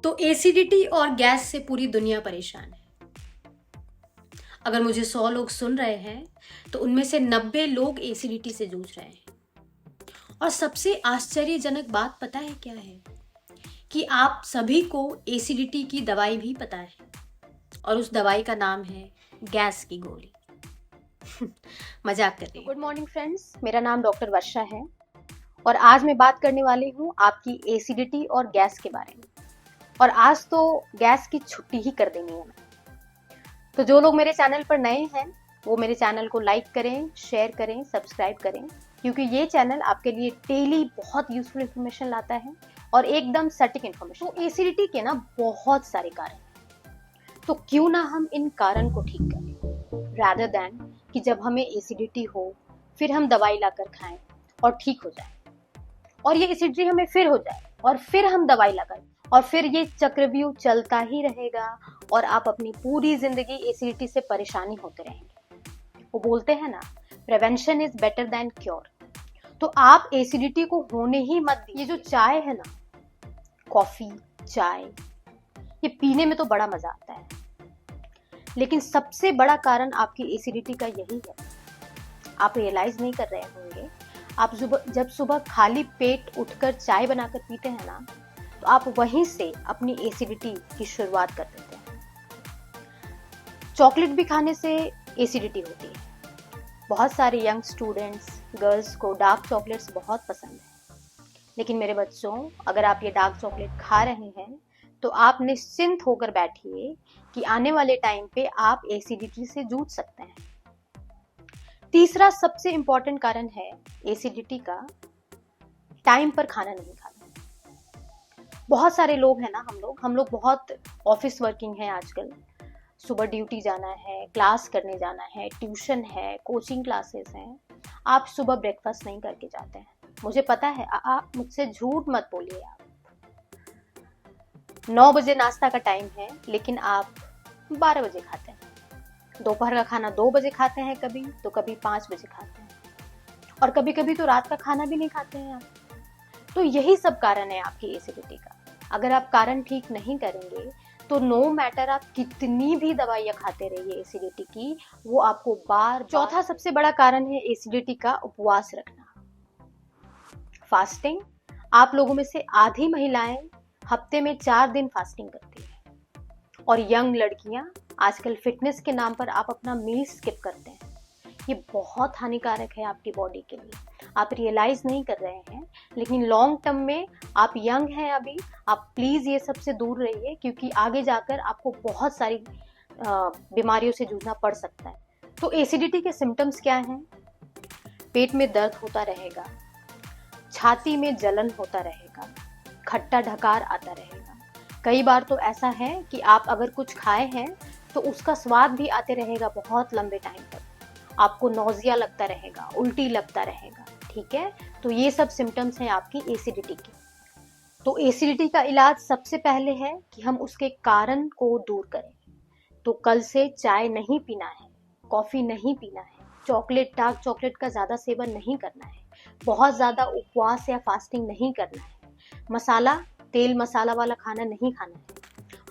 तो एसिडिटी और गैस से पूरी दुनिया परेशान है। अगर मुझे 100 लोग सुन रहे हैं तो उनमें से 90 लोग एसिडिटी से जूझ रहे हैं। और सबसे आश्चर्यजनक बात पता है क्या है? कि आप सभी को एसिडिटी की दवाई भी पता है, और उस दवाई का नाम है गैस की गोली। मजाक कर रही हूँ। गुड मॉर्निंग फ्रेंड्स, मेरा नाम डॉक्टर वर्षा है और आज मैं बात करने वाली हूँ आपकी एसिडिटी और गैस के बारे में। और आज तो गैस की छुट्टी ही कर देनी है मैं। तो जो लोग मेरे चैनल पर नए हैं वो मेरे चैनल को लाइक करें, शेयर करें, सब्सक्राइब करें, क्योंकि ये चैनल आपके लिए डेली बहुत यूजफुल इन्फॉर्मेशन लाता है और एकदम सटीक इन्फॉर्मेशन। तो एसिडिटी के ना बहुत सारे कारण, तो क्यों ना हम इन कारण को ठीक करें rather than कि जब हमें एसिडिटी हो फिर हम दवाई लाकर खाएं और ठीक हो जाए, और ये एसिडिटी हमें फिर हो जाए और फिर हम दवाई लगाएं और फिर ये चक्रव्यूह चलता ही रहेगा और आप अपनी पूरी जिंदगी एसिडिटी से परेशानी होते रहेंगे। वो बोलते हैं ना, prevention is better than cure. तो आप एसिडिटी को होने ही मत दीजिए। ये जो चाय है ना, कॉफी, चाय, ये पीने में तो बड़ा मजा आता है, लेकिन सबसे बड़ा कारण आपकी एसिडिटी का यही है। आप रियलाइज नहीं कर रहे होंगे, आप जब सुबह खाली पेट उठकर चाय बनाकर पीते हैं ना, तो आप वहीं से अपनी एसिडिटी की शुरुआत कर देते हैं। चॉकलेट भी खाने से एसिडिटी होती है। बहुत सारे यंग स्टूडेंट्स, गर्ल्स को डार्क चॉकलेट्स बहुत पसंद है, लेकिन मेरे बच्चों, अगर आप ये डार्क चॉकलेट खा रहे हैं तो आप निश्चिंत होकर बैठिए कि आने वाले टाइम पे आप एसिडिटी से जूझ सकते हैं। तीसरा सबसे इंपॉर्टेंट कारण है एसिडिटी का, टाइम पर खाना नहीं खाना। बहुत सारे लोग हैं ना, हम लोग बहुत ऑफिस वर्किंग है आजकल। सुबह ड्यूटी जाना है, क्लास करने जाना है, ट्यूशन है, कोचिंग क्लासेस हैं। आप सुबह ब्रेकफास्ट नहीं करके जाते हैं। मुझे पता है, आप मुझसे झूठ मत बोलिए। आप 9 बजे नाश्ता का टाइम है, लेकिन आप 12 बजे खाते हैं। दोपहर का खाना 2 बजे खाते हैं, कभी तो कभी 5 बजे खाते हैं, और कभी कभी तो रात का खाना भी नहीं खाते हैं आप। तो यही सब कारण है आपकी एसिडिटी का। अगर आप कारण ठीक नहीं करेंगे तो नो मैटर आप कितनी भी दवाइयां खाते रहिए एसिडिटी की, वो आपको बार। चौथा सबसे बड़ा कारण है एसिडिटी का, उपवास रखना, फास्टिंग। आप लोगों में से आधी महिलाएं हफ्ते में 4 दिन फास्टिंग करती है, और यंग लड़कियां आजकल फिटनेस के नाम पर आप अपना मील स्किप करते हैं। ये बहुत हानिकारक है आपकी बॉडी के लिए। आप रियलाइज नहीं कर रहे हैं, लेकिन लॉन्ग टर्म में, आप यंग हैं अभी, आप प्लीज ये सबसे दूर रहिए, क्योंकि आगे जाकर आपको बहुत सारी बीमारियों से जूझना पड़ सकता है। तो एसिडिटी के सिम्टम्स क्या हैं? पेट में दर्द होता रहेगा, छाती में जलन होता रहेगा, खट्टा ढकार आता रहेगा। कई बार तो ऐसा है कि आप अगर कुछ खाए हैं तो उसका स्वाद भी आते रहेगा बहुत लंबे टाइम तक। आपको नौजिया लगता रहेगा, उल्टी लगता रहेगा, ठीक है? तो ये सब सिम्टम्स हैं आपकी एसिडिटी के। तो एसिडिटी का इलाज सबसे पहले है कि हम उसके कारण को दूर करें। तो कल से चाय नहीं पीना है, कॉफी नहीं पीना है, चॉकलेट, डार्क चॉकलेट का ज्यादा सेवन नहीं करना है, बहुत ज्यादा उपवास या फास्टिंग नहीं करना है, मसाला, तेल मसाला वाला खाना नहीं खाना है।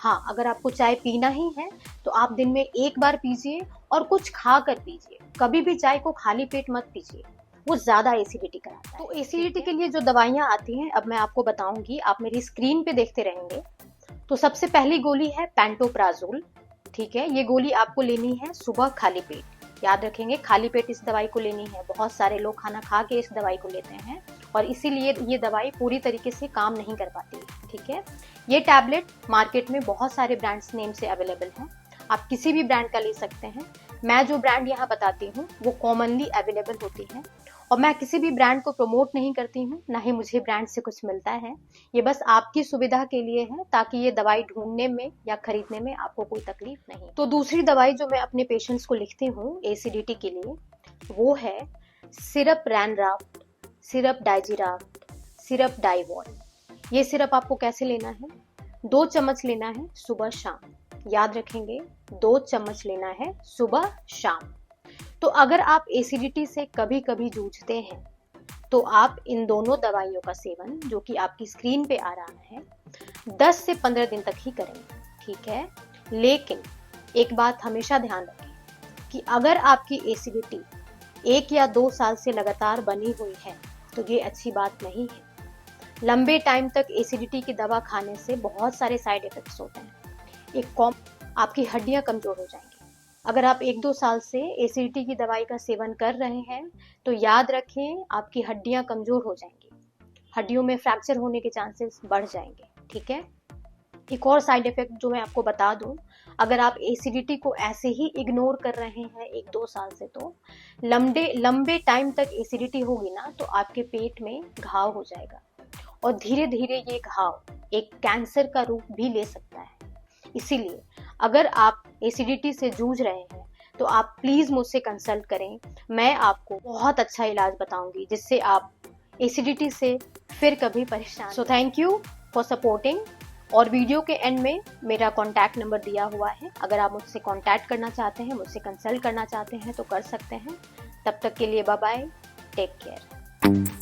हाँ, अगर आपको चाय पीना ही है तो आप दिन में 1 बार पीजिए और कुछ खा कर पीजिए। कभी भी चाय को खाली पेट मत पीजिए, वो ज्यादा एसिडिटी कराता है। तो एसिडिटी के लिए जो दवाइयां आती हैं अब मैं आपको बताऊंगी, आप मेरी स्क्रीन पे देखते रहेंगे। तो सबसे पहली गोली है पेंटोप्राजोल, ठीक है? ये गोली आपको लेनी है सुबह खाली पेट। याद रखेंगे, खाली पेट इस दवाई को लेनी है। बहुत सारे लोग खाना खा के इस दवाई को लेते हैं और इसीलिए ये दवाई पूरी तरीके से काम नहीं कर पाती है, ठीक है? ये टैबलेट मार्केट में बहुत सारे ब्रांड्स नेम से अवेलेबल हैं। आप किसी भी ब्रांड का ले सकते हैं। मैं जो ब्रांड यहाँ बताती हूँ वो कॉमनली अवेलेबल होती है, और मैं किसी भी ब्रांड को प्रमोट नहीं करती हूँ, ना ही मुझे ब्रांड से कुछ मिलता है। ये बस आपकी सुविधा के लिए है, ताकि ये दवाई ढूंढने में या खरीदने में आपको कोई तकलीफ नहीं। तो दूसरी दवाई जो मैं अपने पेशेंट्स को लिखती हूँ एसिडिटी के लिए, वो है सिरप रैनराफ्ट, सिरप डाइजीराफ्ट, सिरप डाइवॉल। ये सिरप आपको कैसे लेना है? 2 चम्मच लेना है सुबह शाम। याद रखेंगे, 2 चम्मच लेना है सुबह शाम। तो अगर आप एसिडिटी से कभी कभी जूझते हैं तो आप इन दोनों दवाइयों का सेवन, जो कि आपकी स्क्रीन पे आ रहा है, 10 से 15 दिन तक ही करेंगे, ठीक है। लेकिन एक बात हमेशा ध्यान रखें कि अगर आपकी एसिडिटी 1 या 2 साल से लगातार बनी हुई है तो ये अच्छी बात नहीं है। लंबे टाइम तक एसिडिटी की दवा खाने से बहुत सारे साइड इफेक्ट्स होते हैं। आपकी हड्डियां कमजोर हो जाएंगी। अगर आप 1-2 साल से एसिडिटी की दवाई का सेवन कर रहे हैं तो याद रखें आपकी हड्डियां कमजोर हो जाएंगी, हड्डियों में फ्रैक्चर होने के चांसेस बढ़ जाएंगे, ठीक है। एक और साइड इफेक्ट जो मैं आपको बता दूं, अगर आप एसिडिटी को ऐसे ही इग्नोर कर रहे हैं 1-2 साल से, तो लंबे टाइम तक एसिडिटी होगी ना तो आपके पेट में घाव हो जाएगा और धीरे धीरे ये घाव एक कैंसर का रूप भी ले सकता है। इसीलिए अगर आप एसिडिटी से जूझ रहे हैं तो आप प्लीज मुझसे कंसल्ट करें, मैं आपको बहुत अच्छा इलाज बताऊंगी जिससे आप एसिडिटी से फिर कभी परेशान। So thank you for supporting. और वीडियो के एंड में मेरा कॉन्टैक्ट नंबर दिया हुआ है, अगर आप मुझसे कॉन्टैक्ट करना चाहते हैं, मुझसे कंसल्ट करना चाहते हैं तो कर सकते हैं। तब तक के लिए बाय बाय, टेक केयर।